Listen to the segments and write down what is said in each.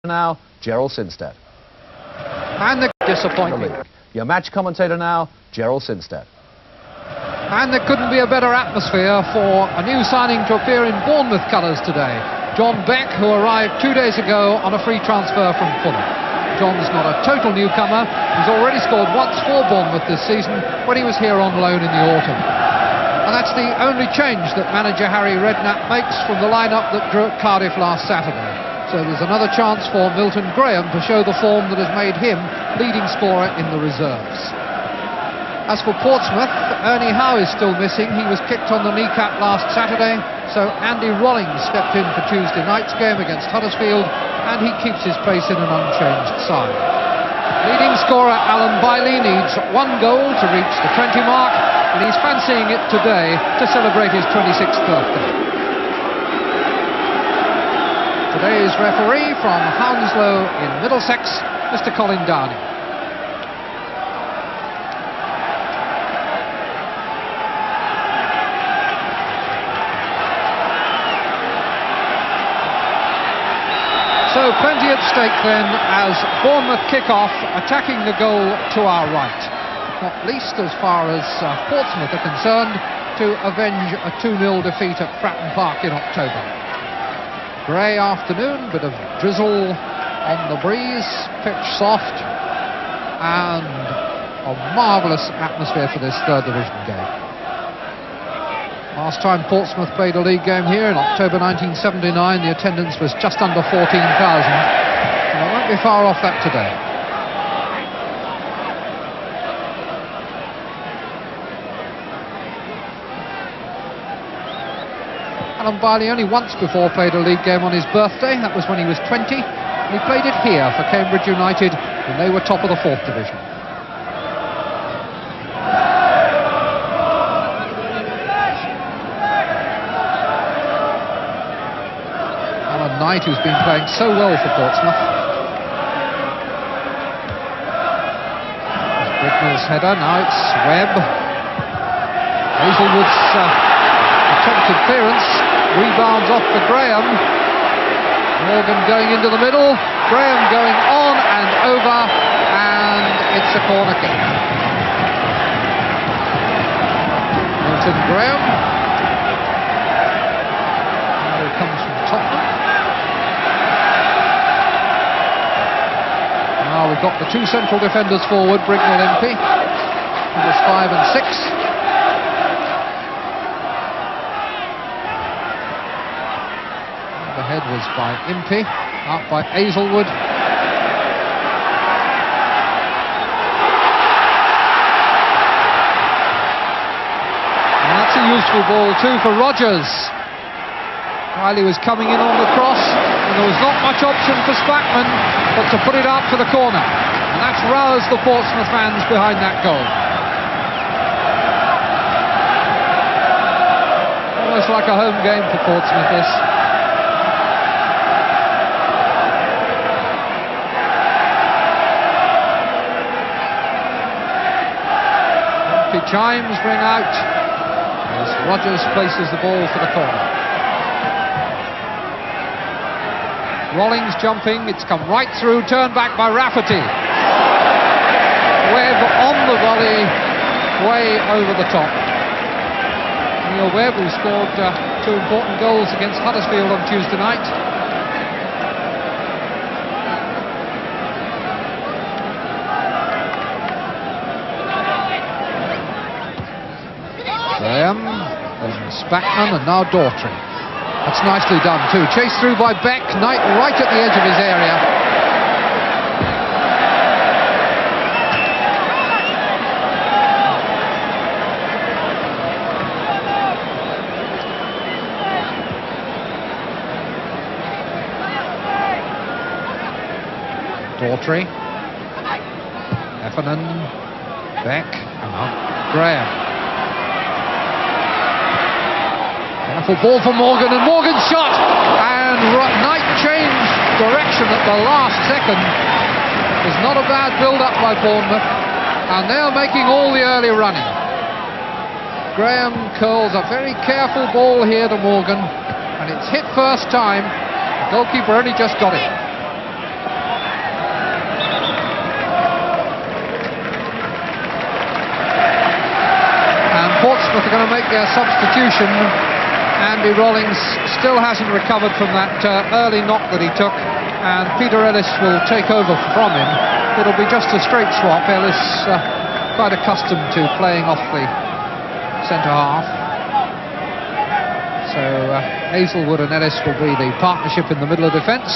Now, Gerald Sinstead. And the disappointing. Your match commentator now, Gerald Sinstead. And there couldn't be a better atmosphere for a new signing to appear in Bournemouth colours today. John Beck, who arrived 2 days ago on a free transfer from Fulham. John's not a total newcomer. He's already scored once for Bournemouth this season when he was here on loan in the autumn. And that's the only change that manager Harry Redknapp makes from the lineup that drew at Cardiff last Saturday. So there's another chance for Milton Graham to show the form that has made him leading scorer in the reserves. As for Portsmouth, Ernie Howe is still missing. He was kicked on the kneecap last Saturday, so Andy Rollings stepped in for Tuesday night's game against Huddersfield, and he keeps his place in an unchanged side. Leading scorer Alan Bailey needs 1 goal to reach the 20 mark, and he's fancying it today to celebrate his 26th birthday. Today's referee from Hounslow in Middlesex, Mr. Colin Downey. So plenty at stake then as Bournemouth kick off, attacking the goal to our right. Not least as far as Portsmouth are concerned, to avenge a 2-0 defeat at Fratton Park in October. Grey afternoon, bit of drizzle on the breeze, pitch soft, and a marvellous atmosphere for this third division game. Last time Portsmouth played a league game here in October 1979, the attendance was just under 14,000. And it won't be far off that today. Alan Bailey only once before played a league game on his birthday. That was when he was 20. And he played it here for Cambridge United when they were top of the 4th division. Knight, who's been playing so well for Portsmouth. There's Bricknell's header, now it's Webb. Hazelwood's attempted clearance, rebounds off for Graham. Morgan going into the middle, Graham going on and over, and it's a corner kick. Milton Graham. Now he comes from Tottenham. Now we've got the 2 central defenders forward, Bricknell Impey, numbers 5 and 6. The head was by Impey, out by Hazelwood. And that's a useful ball too for Rogers. Riley was coming in on the cross, and there was not much option for Spackman but to put it out for the corner, and that's roused the Portsmouth fans behind that goal. Almost like a home game for Portsmouth, this. The chimes ring out as Rogers places the ball for the corner. Rollings jumping, it's come right through, turned back by Rafferty. Webb on the volley, way over the top. Neil Webb, who scored 2 important goals against Huddersfield on Tuesday night. Graham, and Spackman, and now Daughtry. That's nicely done too. Chased through by Beck, Knight right at the edge of his area. Daughtry, Heffernan, Beck, and now Graham. Careful ball for Morgan, and Morgan's shot, and Knight changed direction at the last second. It was not a bad build-up by Bournemouth, and they're making all the early running. Graham curls a very careful ball here to Morgan, and it's hit first time. The goalkeeper only just got it. their substitution, Andy Rollins still hasn't recovered from that early knock that he took, and Peter Ellis will take over from him. It'll be just a straight swap. Ellis quite accustomed to playing off the centre half. So Hazelwood and Ellis will be the partnership in the middle of defence.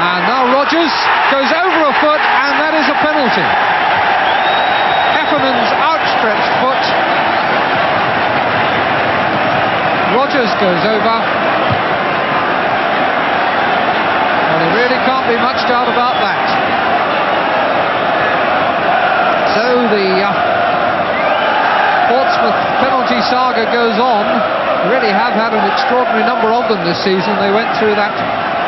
And now Rodgers goes over a foot, and that is a penalty. Hefferman's outstretched foot. Rodgers goes over. Well, there really can't be much doubt about that. So the Portsmouth penalty saga goes on. They really have had an extraordinary number of them this season. They went through that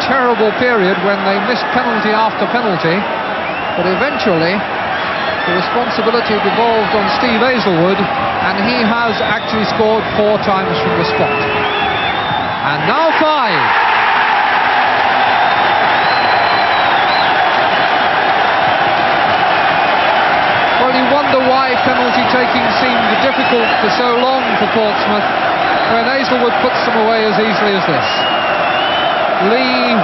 terrible period when they missed penalty after penalty, but eventually the responsibility devolved on Steve Hazelwood, and he has actually scored 4 times from the spot. And now 5. Well, you wonder why penalty taking seemed difficult for so long for Portsmouth, when Hazelwood puts them away as easily as this. Lee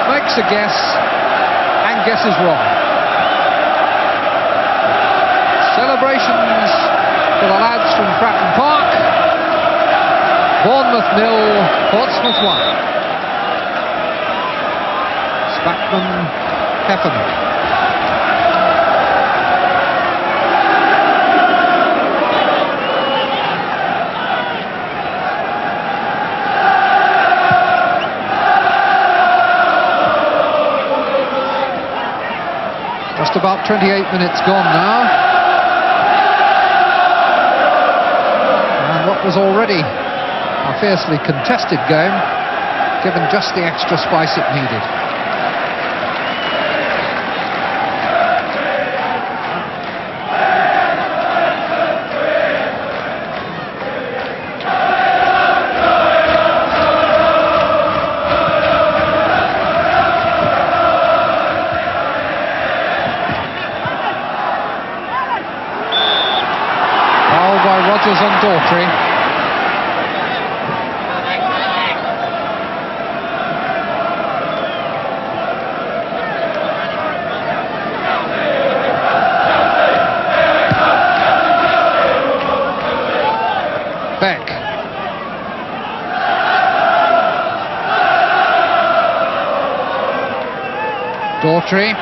makes a guess and guesses wrong. Celebrations for the lads from Fratton Park. Bournemouth 0, Portsmouth 1. Spackman, Hefferman. Just about 28 minutes gone now. And what was already a fiercely contested game, given just the extra spice it needed. Rodgers on Daughtry. Beck. Daughtry.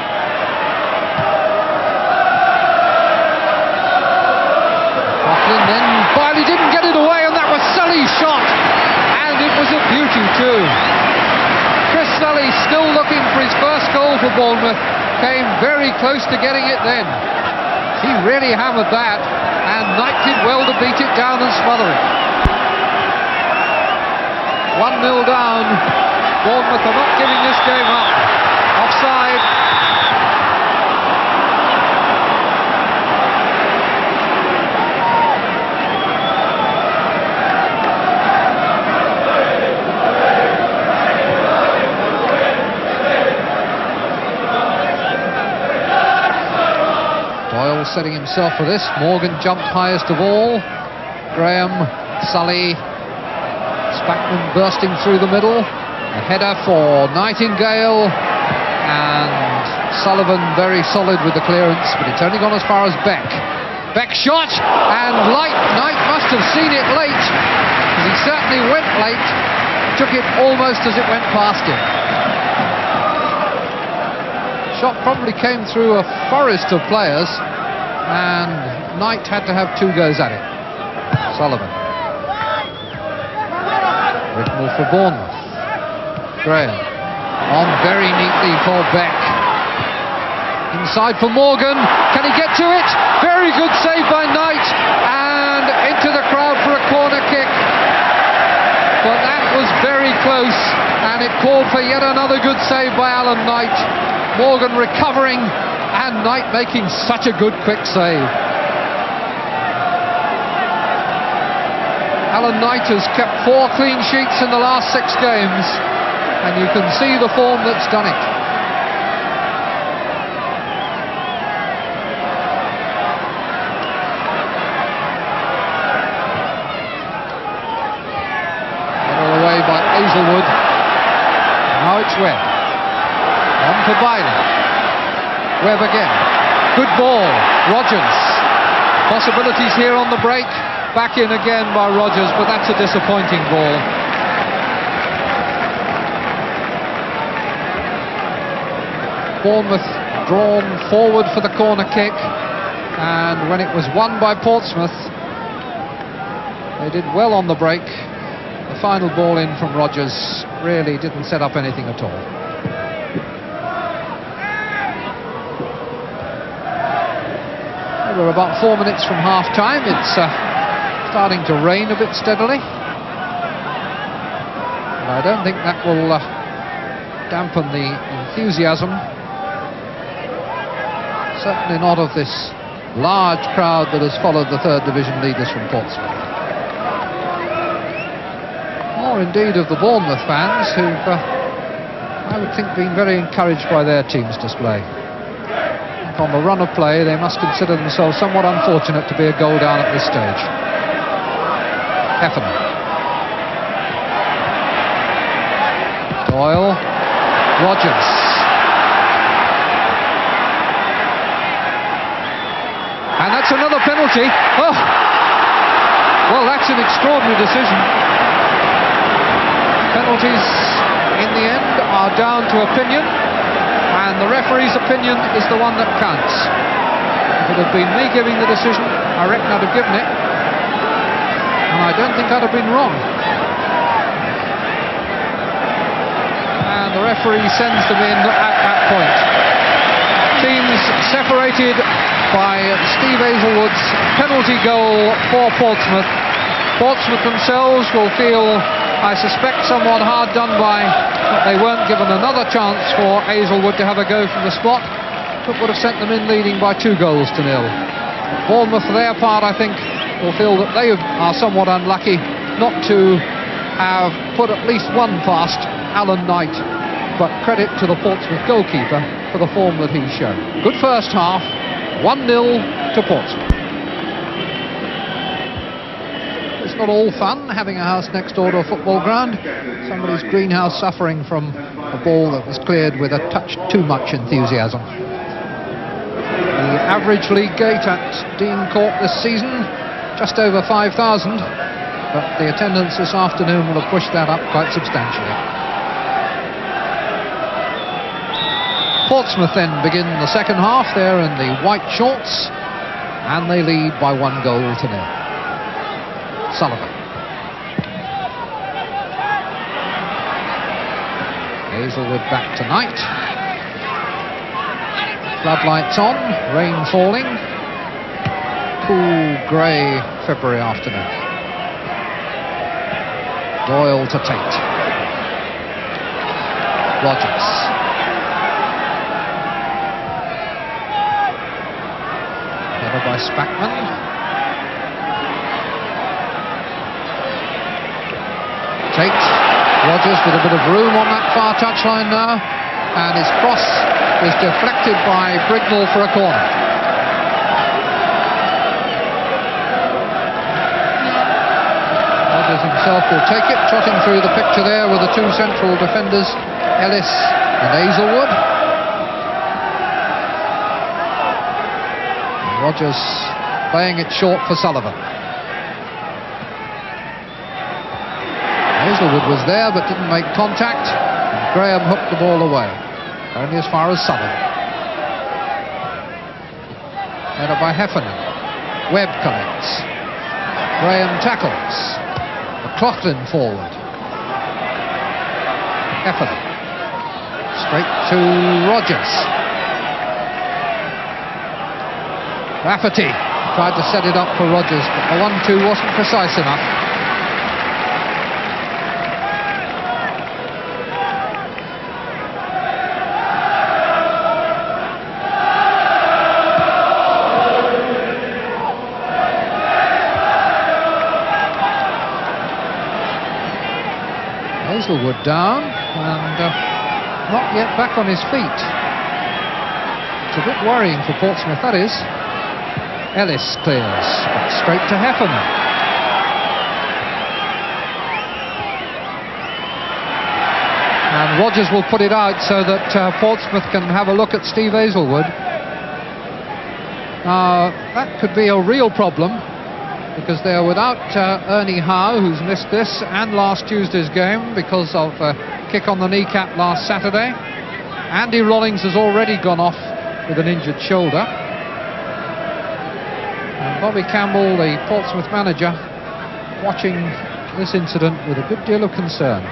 Then Biley didn't get it away, and that was Sully's shot, and it was a beauty too. Chris Sully, still looking for his first goal for Bournemouth, came very close to getting it then. He really hammered that, and Knight did well to beat it down and smother it. 1-0 down. Bournemouth are not giving this game up. Offside. Setting himself for this. Morgan jumped highest of all. Graham, Sully, Spackman bursting through the middle. A header for Nightingale, and Sullivan very solid with the clearance, but it's only gone as far as Beck. Beck shot, and Knight must have seen it late, because he certainly went late, took it almost as it went past him. Shot probably came through a forest of players, and Knight had to have 2 goes at it. Sullivan. Whitmore for Bournemouth. Graham. On very neatly for Beck. Inside for Morgan. Can he get to it? Very good save by Knight. And into the crowd for a corner kick. But that was very close, and it called for yet another good save by Alan Knight. Morgan recovering, and Knight making such a good quick save. Alan Knight has kept 4 clean sheets in the last 6 games, and you can see the form that's done it. Webb. On to Bailey. Webb again. Good ball. Rogers. Possibilities here on the break. Back in again by Rogers, but that's a disappointing ball. Bournemouth drawn forward for the corner kick, and when it was won by Portsmouth, they did well on the break. The final ball in from Rogers really didn't set up anything at all. We're about 4 minutes from half-time. It's starting to rain a bit steadily. And I don't think that will dampen the enthusiasm. Certainly not of this large crowd that has followed the third division leaders from Portsmouth. Or indeed of the Bournemouth fans who've, I would think, been very encouraged by their team's display. On the run of play, they must consider themselves somewhat unfortunate to be a goal down at this stage. Heffernan. Doyle. Rogers. And that's another penalty. Oh! Well, that's an extraordinary decision. Penalties, in the end, are down to opinion, and the referee's opinion is the one that counts. If it had been me giving the decision, I reckon I'd have given it, and I don't think I'd have been wrong. And the referee sends them in at that point. Teams separated by Steve Hazelwood's penalty goal for Portsmouth. Portsmouth themselves will feel, I suspect, somewhat hard done by that they weren't given another chance for Hazelwood to have a go from the spot, but would have sent them in leading by 2 goals to 0. Bournemouth, for their part, I think, will feel that they are somewhat unlucky not to have put at least one past Alan Knight, but credit to the Portsmouth goalkeeper for the form that he's shown. Good first half, 1-0 to Portsmouth. It's not all fun having a house next door to a football ground. Somebody's greenhouse suffering from a ball that was cleared with a touch too much enthusiasm. The average league gate at Dean Court this season, just over 5,000, but the attendance this afternoon will have pushed that up quite substantially. Portsmouth then begin the second half. They're in the white shorts, and they lead by 1 goal to 0. Sullivan. Hazelwood back tonight. Floodlights on, rain falling. Cool grey February afternoon. Doyle to Tate. Rogers. Header by Spackman. Tate. Rogers with a bit of room on that far touchline now, and his cross is deflected by Brignall for a corner. Rogers himself will take it, trotting through the picture there with the 2 central defenders, Ellis and Hazelwood. And Rogers playing it short for Sullivan. Hazelwood was there but didn't make contact, and Graham hooked the ball away, only as far as Sullivan. Header by Heffernan. Webb collects. Graham tackles. McLaughlin forward. Heffernan. Straight to Rogers. Rafferty tried to set it up for Rogers, but the 1-2 wasn't precise enough. Hazelwood down, and not yet back on his feet. It's a bit worrying for Portsmouth, that is. Ellis clears, but straight to Heffernan. And Rodgers will put it out so that Portsmouth can have a look at Steve Hazelwood. That could be a real problem, because they're without Ernie Howe, who's missed this and last Tuesday's game because of a kick on the kneecap last Saturday. Andy Rollings has already gone off with an injured shoulder. And Bobby Campbell, the Portsmouth manager, watching this incident with a good deal of concern.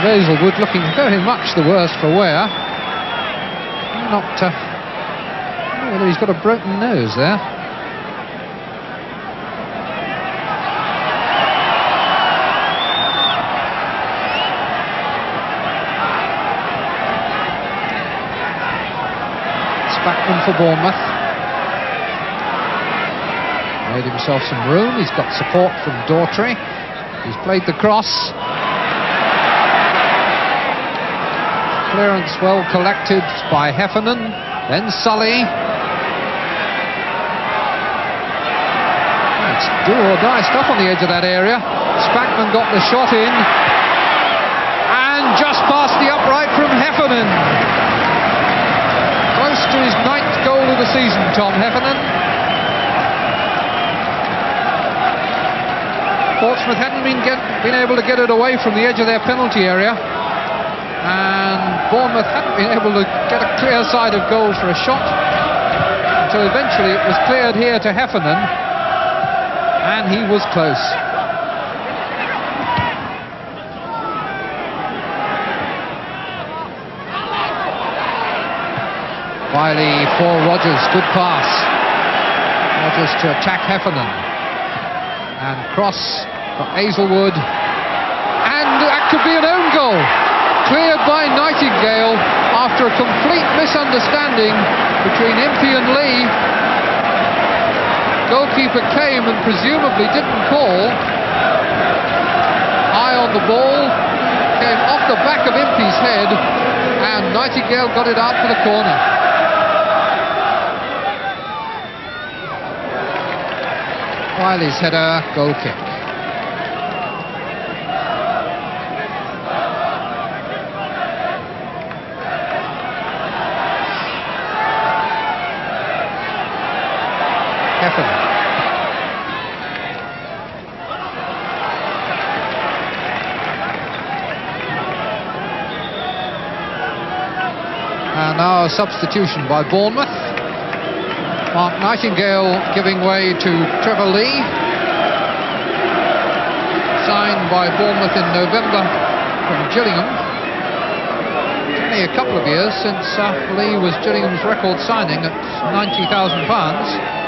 Hazelwood looking very much the worse for wear. Not, I don't know whether he's got a broken nose there. Spackman for Bournemouth. Made himself some room. He's got support from Daughtry. He's played the cross. Clearance well collected by Heffernan, then Sully. It's do or die stuff on the edge of that area. Spackman got the shot in, and just past the upright from Heffernan. Close to his 9th goal of the season, Tom Heffernan. Portsmouth hadn't been able to get it away from the edge of their penalty area. And Bournemouth hadn't been able to get a clear side of goal for a shot until eventually it was cleared here to Heffernan, and he was close. Wiley for Rodgers, good pass. Rodgers to attack Heffernan, and cross for Hazelwood, and that could be an own goal. Cleared by Nightingale after a complete misunderstanding between Impey and Lee. Goalkeeper came and presumably didn't call. Eye on the ball, came off the back of Impey's head, and Nightingale got it out for the corner. Wiley's header, goal kick. And now a substitution by Bournemouth. Mark Nightingale giving way to Trevor Lee, signed by Bournemouth in November from Gillingham. Only a couple of years since Lee was Gillingham's record signing at £90,000.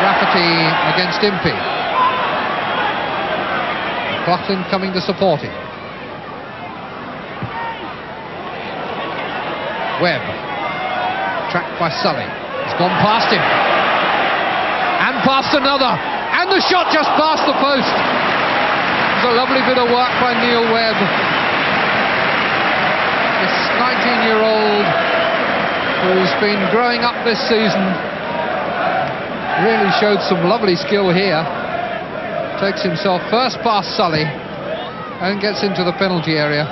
Rafferty against Impey. Coughlin coming to support him. Webb, tracked by Sully. He's gone past him. And past another. And the shot just past the post. It was a lovely bit of work by Neil Webb. This 19-year-old who's been growing up this season really showed some lovely skill here. Takes himself first past Sully and gets into the penalty area.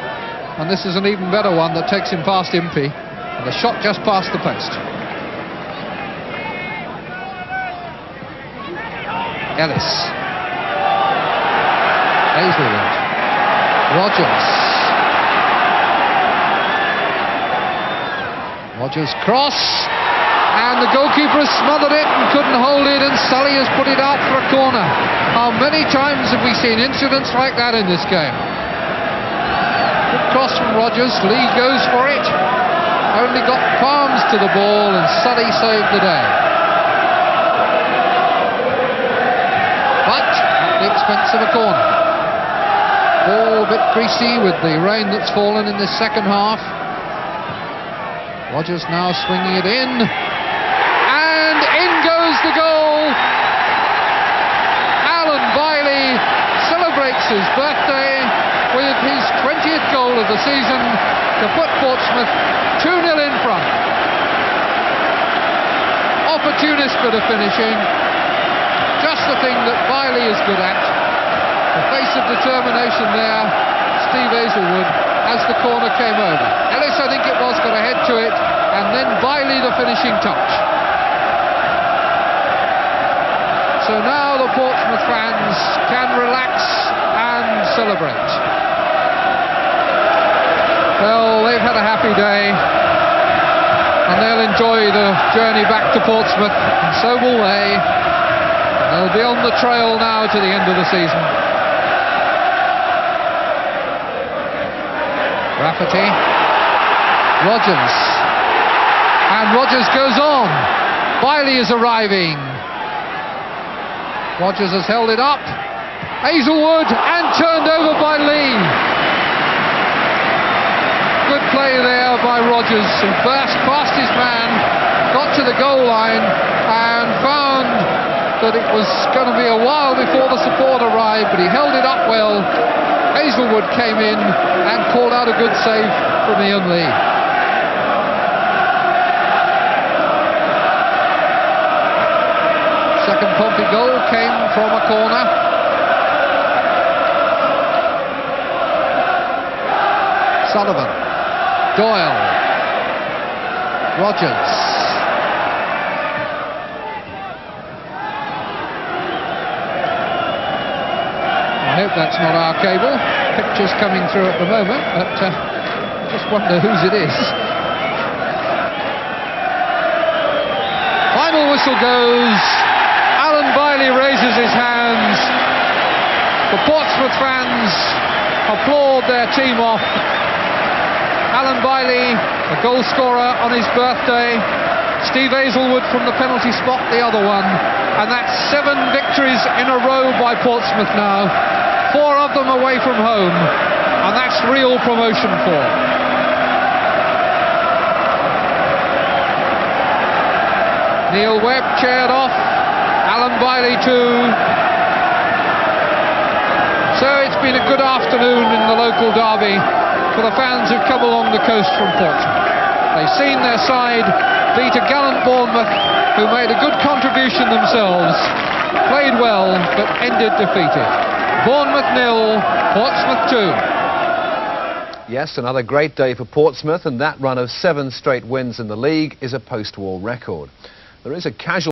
And this is an even better one that takes him past Impey. And the shot just past the post. Ellis. Hazelwood. Rodgers. Rodgers cross. And the goalkeeper has smothered it and couldn't hold it, and Sully has put it out for a corner. How many times have we seen incidents like that in this game? Good cross from Rodgers, Lee goes for it. Only got palms to the ball, and Sully saved the day. But at the expense of a corner. Ball a bit greasy with the rain that's fallen in this second half. Rodgers now swinging it in. And in goes the goal his birthday with his 20th goal of the season to put Portsmouth 2-0 in front. Opportunist bit of finishing, just the thing that Biley is good at. The face of determination there, Steve Hazelwood, as the corner came over. Ellis, I think it was, got a head to it, and then Biley the finishing touch. So now the Portsmouth fans can relax and celebrate. Well, they've had a happy day, and they'll enjoy the journey back to Portsmouth, and so will they. They'll be on the trail now to the end of the season. Rafferty, Rogers, and Rogers goes on. Biley is arriving. Rogers has held it up. Hazelwood, and turned over by Lee. Good play there by Rogers, who burst past his man, got to the goal line, and found that it was going to be a while before the support arrived, but he held it up well. Hazelwood came in and called out a good save from Ian Lee. Second Pompey goal came from a corner. Sullivan, Doyle, Rogers. I hope that's not our cable. Pictures coming through at the moment, but I just wonder whose it is. Final whistle goes. Alan Biley raises his hands. The Portsmouth fans applaud their team off. Alan Biley, the goal scorer on his birthday. Steve Hazelwood from the penalty spot, the other one. And that's 7 victories in a row by Portsmouth now. 4 of them away from home. And that's real promotion form. Neil Webb chaired off. Alan Biley too. So it's been a good afternoon in the local derby for the fans who've come along the coast from Portsmouth. They've seen their side beat a gallant Bournemouth, who made a good contribution themselves, played well but ended defeated. Bournemouth 0, Portsmouth 2. Yes, another great day for Portsmouth, and that run of 7 straight wins in the league is a post-war record. There is a casual